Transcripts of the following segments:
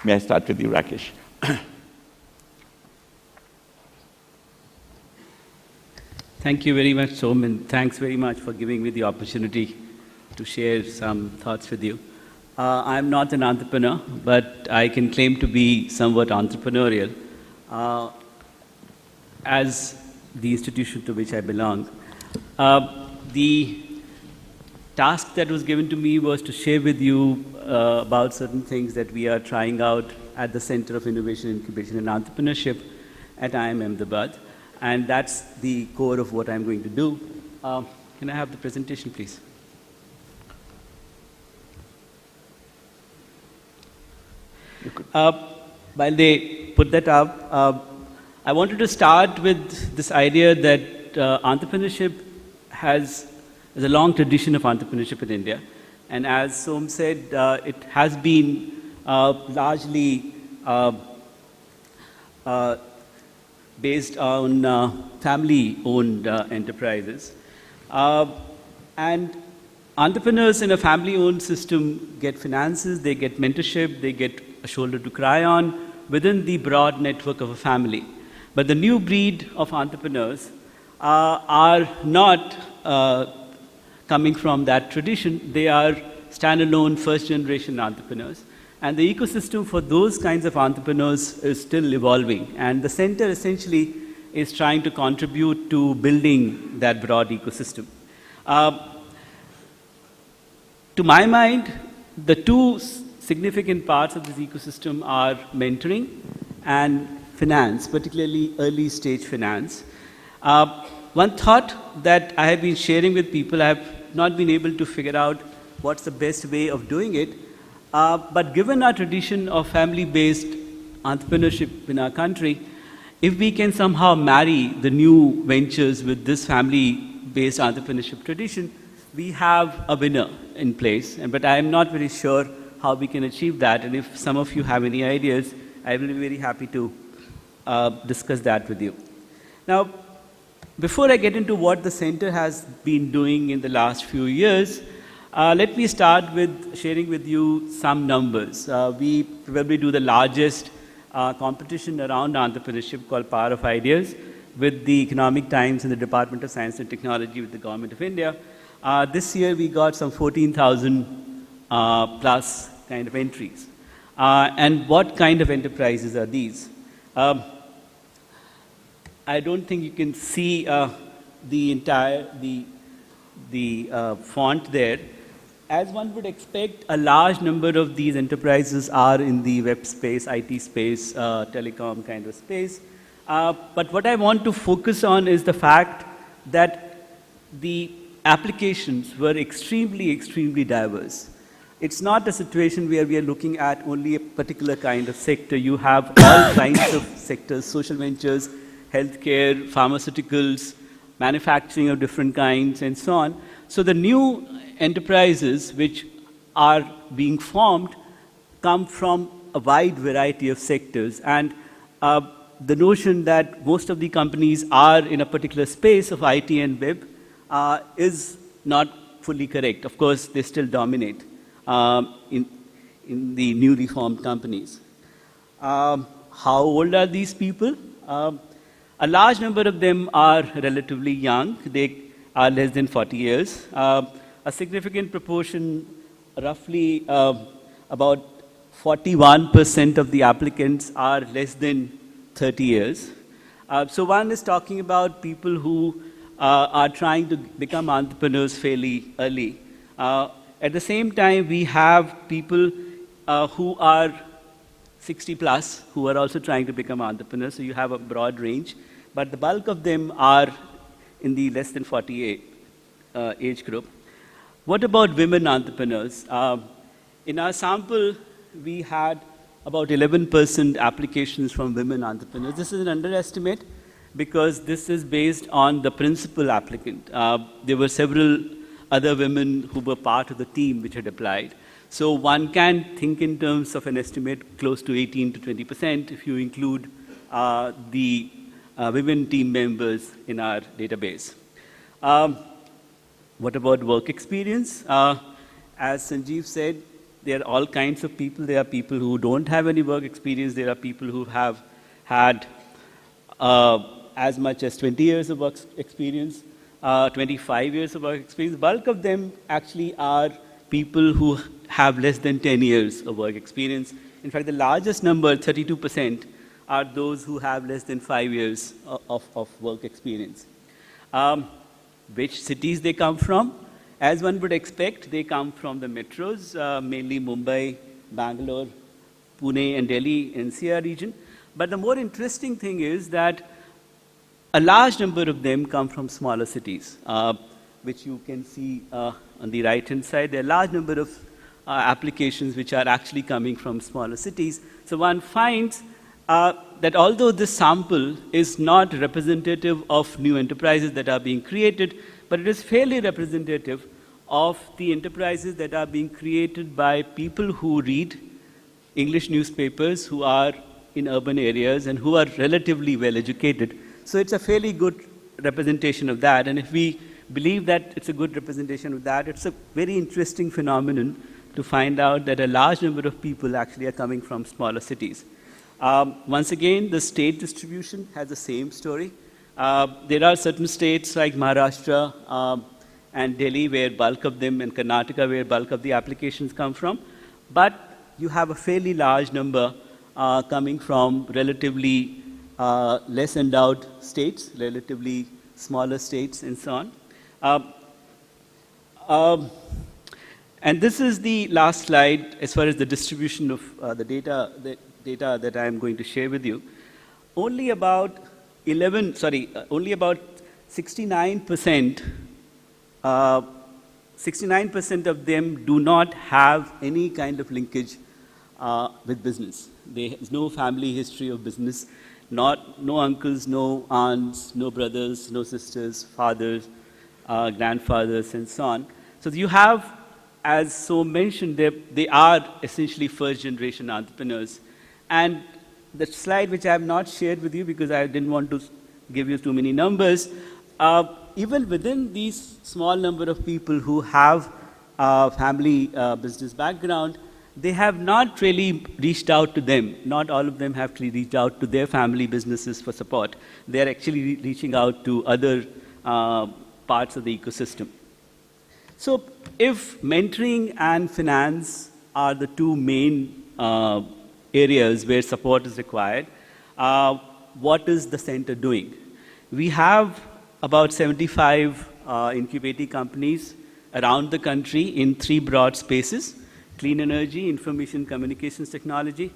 May I start with you, Rakesh? Thank you very much, Som, and thanks very much for giving me the opportunity to share some thoughts with you. I'm not an entrepreneur, but I can claim to be somewhat entrepreneurial. As the institution to which I belong, the task that was given to me was to share with you about certain things that we are trying out at the Center of Innovation, Incubation and Entrepreneurship at IIMA Ahmedabad. And that's the core of what I'm going to do. Can I have the presentation, please? While they put that up, I wanted to start with this idea that entrepreneurship has a long tradition of entrepreneurship in India. And as Som said, it has been largely based on family-owned enterprises. And entrepreneurs in a family-owned system get finances, they get mentorship, they get a shoulder to cry on within the broad network of a family. But the new breed of entrepreneurs are not coming from that tradition. They are standalone first-generation entrepreneurs. And the ecosystem for those kinds of entrepreneurs is still evolving. And the center essentially is trying to contribute to building that broad ecosystem. To my mind, the two significant parts of this ecosystem are mentoring and finance, particularly early stage finance. One thought that I have been sharing with people, I have not been able to figure out what's the best way of doing it. But given our tradition of family-based entrepreneurship in our country, if we can somehow marry the new ventures with this family-based entrepreneurship tradition, we have a winner in place. But I am not very sure how we can achieve that. And if some of you have any ideas, I will be very happy to discuss that with you. Now, before I get into what the center has been doing in the last few years, let me start with sharing with you some numbers. We probably do the largest competition around entrepreneurship called Power of Ideas with the Economic Times and the Department of Science and Technology with the Government of India. This year we got some 14,000 plus kind of entries. And what kind of enterprises are these? I don't think you can see the entire font there. As one would expect, a large number of these enterprises are in the web space, IT space, telecom kind of space. But what I want to focus on is the fact that the applications were extremely, extremely diverse. It's not a situation where we are looking at only a particular kind of sector. You have all kinds of sectors, social ventures, healthcare, pharmaceuticals, manufacturing of different kinds, and so on. So the new enterprises which are being formed come from a wide variety of sectors. And the notion that most of the companies are in a particular space of IT and web is not fully correct. Of course, they still dominate in the newly formed companies. How old are these people? A large number of them are relatively young. They are less than 40 years. A significant proportion, roughly about 41% of the applicants are less than 30 years. So one is talking about people who are trying to become entrepreneurs fairly early. At the same time, we have people who are 60 plus who are also trying to become entrepreneurs. So you have a broad range. But the bulk of them are in the less than 48 age group. What about women entrepreneurs? In our sample, we had about 11% applications from women entrepreneurs. This is an underestimate because this is based on the principal applicant. There were several other women who were part of the team which had applied. So one can think in terms of an estimate close to 18 to 20% if you include the women team members in our database. What about work experience? As Sanjeev said, There are all kinds of people. There are people who don't have any work experience. There are people who have had as much as 20 years of work experience, 25 years of work experience. Bulk of them actually are people who have less than 10 years of work experience. In fact, the largest number, 32%, are those who have less than 5 years of work experience. Which cities they come from? As one would expect, they come from the metros, mainly Mumbai, Bangalore, Pune, and Delhi NCR region. But the more interesting thing is that a large number of them come from smaller cities, which you can see on the right-hand side. There are a large number of applications which are actually coming from smaller cities. So one finds that although this sample is not representative of new enterprises that are being created, but it is fairly representative of the enterprises that are being created by people who read English newspapers, who are in urban areas, and who are relatively well educated. So it's a fairly good representation of that. And if we believe that it's a good representation of that, it's a very interesting phenomenon to find out that a large number of people actually are coming from smaller cities. Once again, the state distribution has the same story. There are certain states like Maharashtra and Delhi where bulk of them, and Karnataka where bulk of the applications come from. But you have a fairly large number coming from relatively less endowed states, relatively smaller states, and so on. And this is the last slide as far as the distribution of the data that I am going to share with you. Only about 69% of them do not have any kind of linkage with business. There is no family history of business, no uncles, no aunts, no brothers, no sisters, fathers, grandfathers, and so on. So you have, as so mentioned, they are essentially first-generation entrepreneurs. And the slide which I have not shared with you because I didn't want to give you too many numbers, even within these small number of people who have family business background, they have not really reached out to them. Not all of them have reached out to their family businesses for support. They are actually reaching out to other parts of the ecosystem. So if mentoring and finance are the two main areas where support is required, what is the center doing? We have about 75 incubating companies around the country in three broad spaces: clean energy, information communications technology,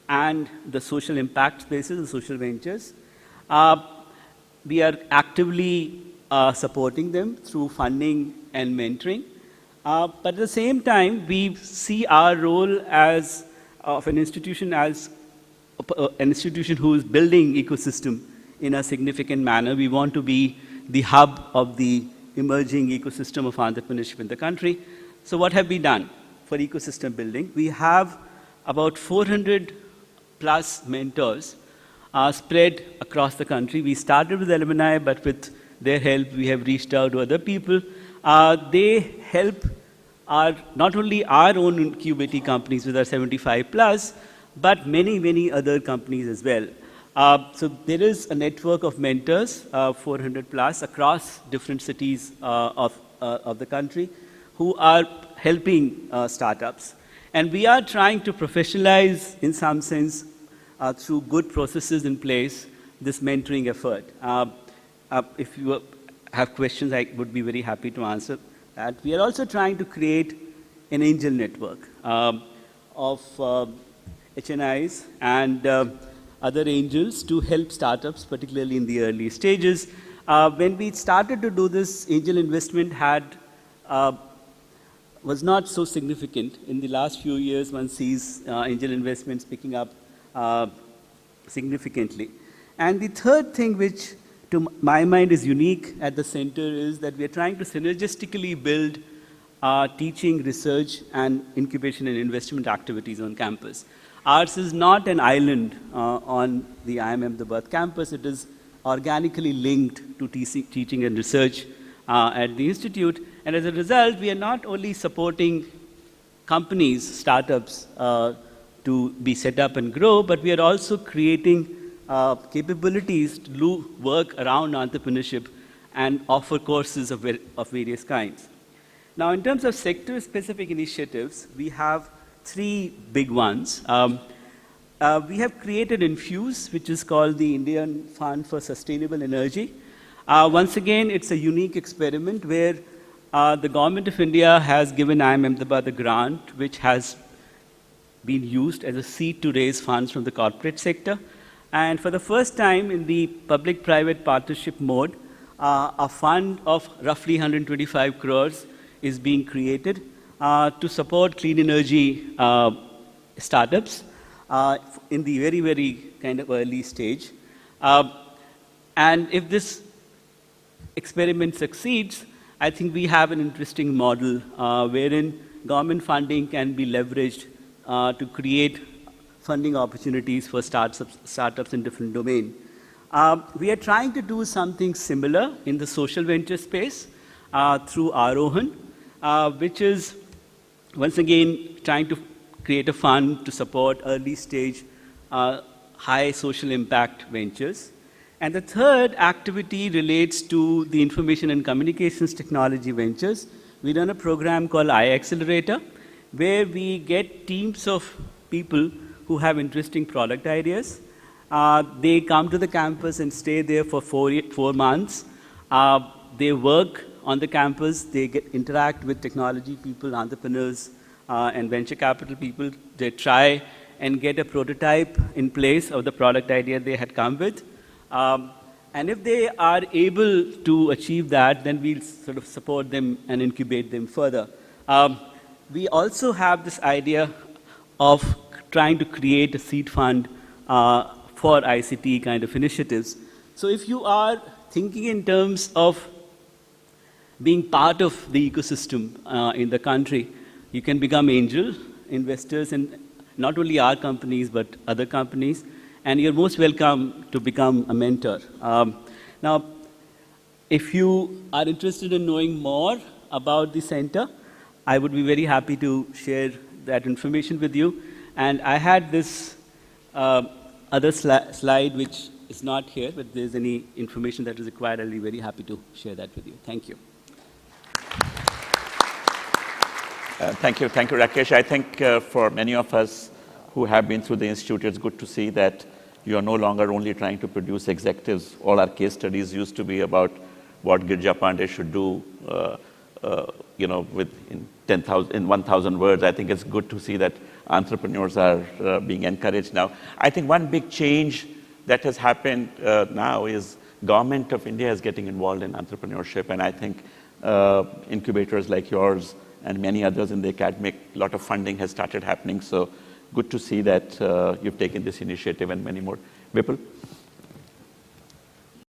and the social impact spaces, the social ventures. We are actively supporting them through funding and mentoring. But at the same time, we see our role as of an institution as an institution who is building ecosystem in a significant manner. We want to be the hub of the emerging ecosystem of entrepreneurship in the country. So what have we done for ecosystem building? We have about 400 plus mentors spread across the country. We started with alumni, but with their help, we have reached out to other people. They help not only our own incubating companies with our 75 plus, but many, many other companies as well. So there is a network of mentors, 400 plus, across different cities of the country, who are helping startups. And we are trying to professionalize, in some sense, through good processes in place, this mentoring effort. If you have questions, I would be very happy to answer that. We are also trying to create an angel network of HNIs and other angels to help startups, particularly in the early stages. When we started to do this, angel investment was not so significant. In the last few years, one sees angel investments picking up significantly. And the third thing which, to my mind, is unique at the center is that we are trying to synergistically build teaching, research, and incubation and investment activities on campus. Ours is not an island on the IIMA Ahmedabad campus. It is organically linked to teaching and research at the institute. And as a result, we are not only supporting companies, startups, to be set up and grow, but we are also creating capabilities to do work around entrepreneurship and offer courses of various kinds. Now, in terms of sector-specific initiatives, we have 3 big ones. We have created Infuse, which is called the Indian Fund for Sustainable Energy. Once again, it's a unique experiment where the government of India has given IIMA a grant, which has been used as a seed to raise funds from the corporate sector. And for the first time in the public-private partnership mode, a fund of roughly 125 crores is being created to support clean energy startups in the very, very kind of early stage. And if this experiment succeeds, I think we have an interesting model wherein government funding can be leveraged to create funding opportunities for startups in different domains. We are trying to do something similar in the social venture space through Arohan, which is, once again, trying to create a fund to support early stage, high social impact ventures. And the third activity relates to the information and communications technology ventures. We run a program called ICT Accelerator, where we get teams of people who have interesting product ideas. They come to the campus and stay there for 4 months. They work on the campus. They interact with technology people, entrepreneurs, and venture capital people. They try and get a prototype in place of the product idea they had come with. And if they are able to achieve that, then we'll sort of support them and incubate them further. We also have this idea of trying to create a seed fund for ICT kind of initiatives. So if you are thinking in terms of being part of the ecosystem in the country, you can become angel investors in not only our companies, but other companies. And you're most welcome to become a mentor. Now, if you are interested in knowing more about the center, I would be very happy to share that information with you. And I had this other slide, which is not here, but if there's any information that is required, I'll be very happy to share that with you. Thank you. Thank you, Rakesh. I think for many of us who have been through the institute, it's good to see that you are no longer only trying to produce executives. All our case studies used to be about what Girja Pandey should do, in 1,000 words. I think it's good to see that entrepreneurs are being encouraged now. I think one big change that has happened now is government of India is getting involved in entrepreneurship, and I think incubators like yours and many others in the academic, a lot of funding has started happening. So good to see that you've taken this initiative and many more. Vipul?